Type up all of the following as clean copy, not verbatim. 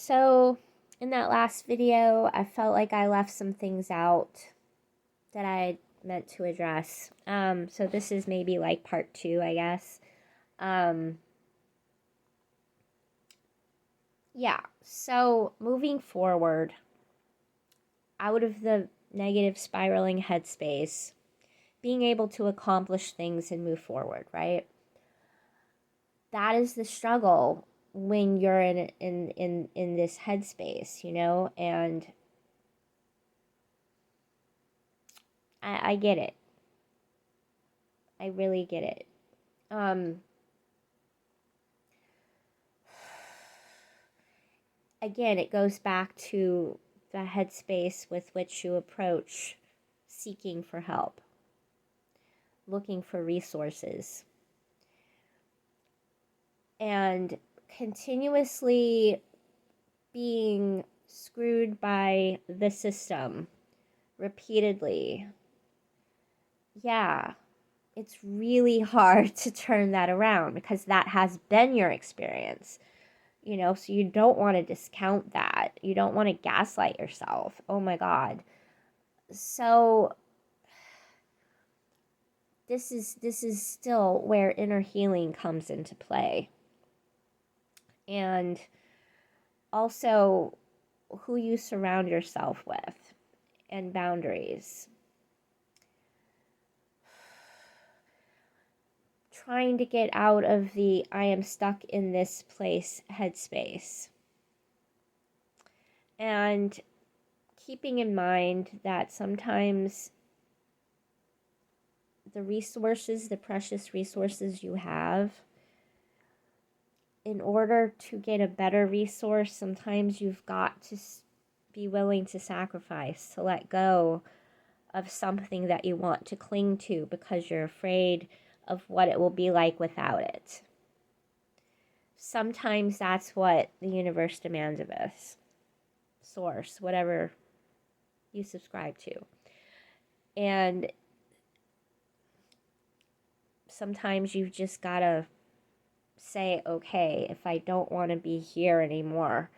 So, in that last video, I felt like I left some things out that I meant to address. So this is maybe like part two, I guess. Um, yeah, so moving forward, out of the negative spiraling headspace, being able to accomplish things and move forward, right? That is the struggle when you're in this headspace, and I get it. I really get it. Again, it goes back to the headspace with which you approach seeking for help, looking for resources, and continuously being screwed by the system repeatedly. Yeah, it's really hard to turn that around because that has been your experience. So you don't want to discount that. You don't want to gaslight yourself. Oh my God. So this is still where inner healing comes into play. And also who you surround yourself with and boundaries. Trying to get out of the I am stuck in this place headspace. And keeping in mind that sometimes the precious resources you have, in order to get a better resource, sometimes you've got to be willing to sacrifice, to let go of something that you want to cling to because you're afraid of what it will be like without it. Sometimes that's what the universe demands of us. Source, whatever you subscribe to. And sometimes you've just got to say, okay, if I don't want to be here anymore,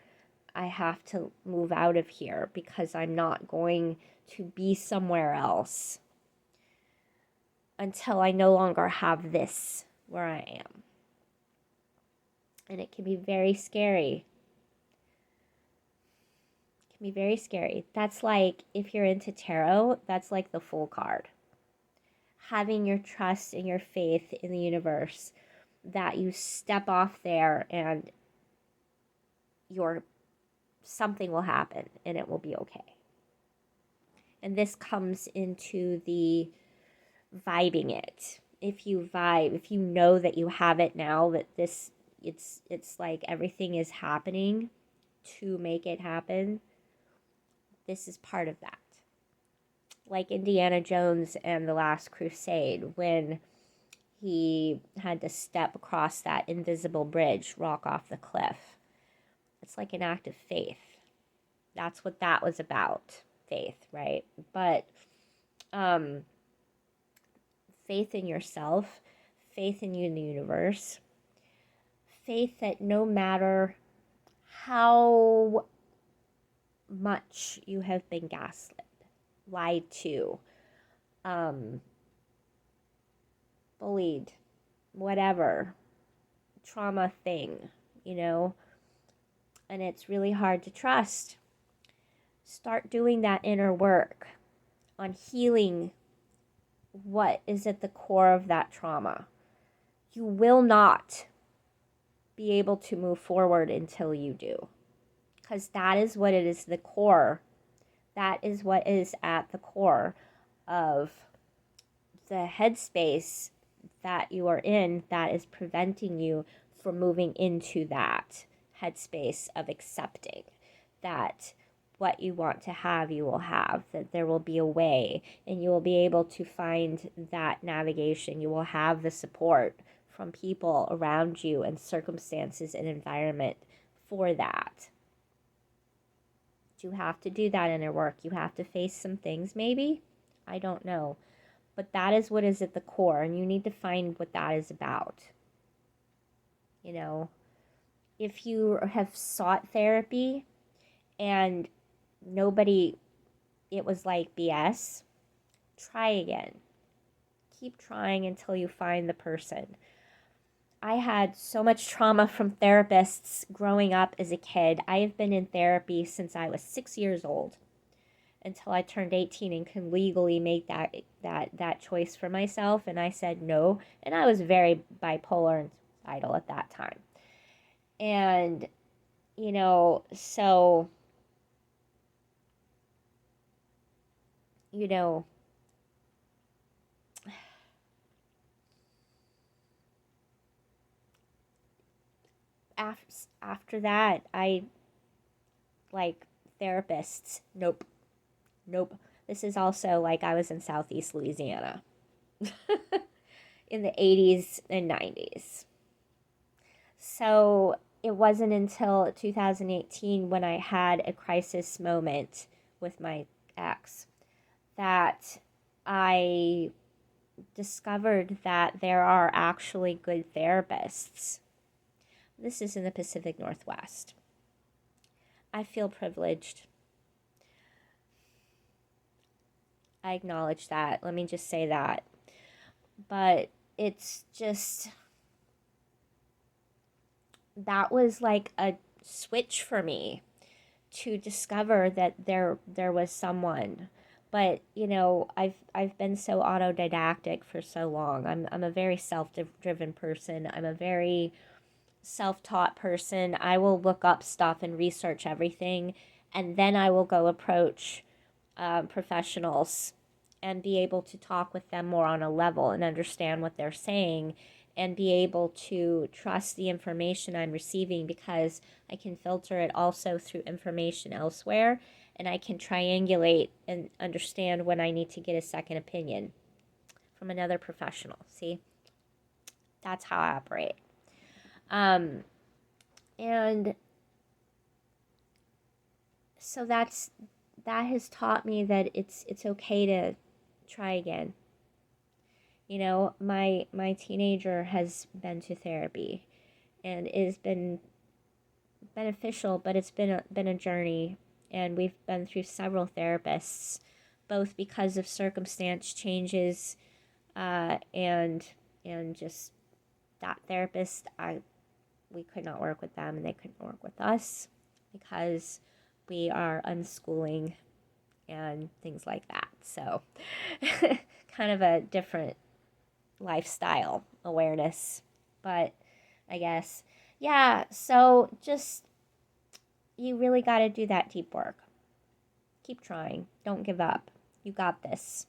I have to move out of here because I'm not going to be somewhere else until I no longer have this where I am. And it can be very scary. It can be very scary. That's like, if you're into tarot, that's like the Fool card. Having your trust and your faith in the universe that you step off there and something will happen and it will be okay. And this comes into the vibing it. If you vibe, if you know that you have it now, that it's like everything is happening to make it happen, this is part of that. Like Indiana Jones and the Last Crusade, when he had to step across that invisible bridge, rock off the cliff. It's like an act of faith. That's what that was about, faith, right? But faith in yourself, faith in you in the universe, faith that no matter how much you have been gaslit, lied to, bullied, whatever, trauma thing, and it's really hard to trust. Start doing that inner work on healing what is at the core of that trauma. You will not be able to move forward until you do. Because that is what it is, the core. That is what is at the core of the headspace that you are in that is preventing you from moving into that headspace of accepting that what you want to have, you will have, that there will be a way, and you will be able to find that navigation. You will have the support from people around you and circumstances and environment for that. You have to do that inner work. You have to face some things, maybe. I don't know. But that is what is at the core, and you need to find what that is about. if you have sought therapy and nobody, it was like BS, try again. Keep trying until you find the person. I had so much trauma from therapists growing up as a kid. I have been in therapy since I was 6 years old until I turned 18 and could legally make that choice for myself, and I said no, and I was very bipolar and suicidal at that time. And so you know after that, I like therapists. Nope. Nope. This is also like I was in Southeast Louisiana in the 80s and 90s. So it wasn't until 2018 when I had a crisis moment with my ex that I discovered that there are actually good therapists. This is in the Pacific Northwest. I feel privileged. I acknowledge that. Let me just say that. But it's just, that was like a switch for me to discover that there was someone. But I've been so autodidactic for so long. I'm a very self-driven person. I'm a very self-taught person. I will look up stuff and research everything, and then I will go approach professionals and be able to talk with them more on a level and understand what they're saying and be able to trust the information I'm receiving, because I can filter it also through information elsewhere, and I can triangulate and understand when I need to get a second opinion from another professional. See? That's how I operate. And so that has taught me that it's okay to try again. My teenager has been to therapy, and it has been beneficial, but it's been a journey, and we've been through several therapists, both because of circumstance changes, and just that therapist, we could not work with them, and they couldn't work with us because we are unschooling and things like that. So kind of a different lifestyle awareness, but I guess, yeah. So just, you really got to do that deep work. Keep trying. Don't give up. You got this.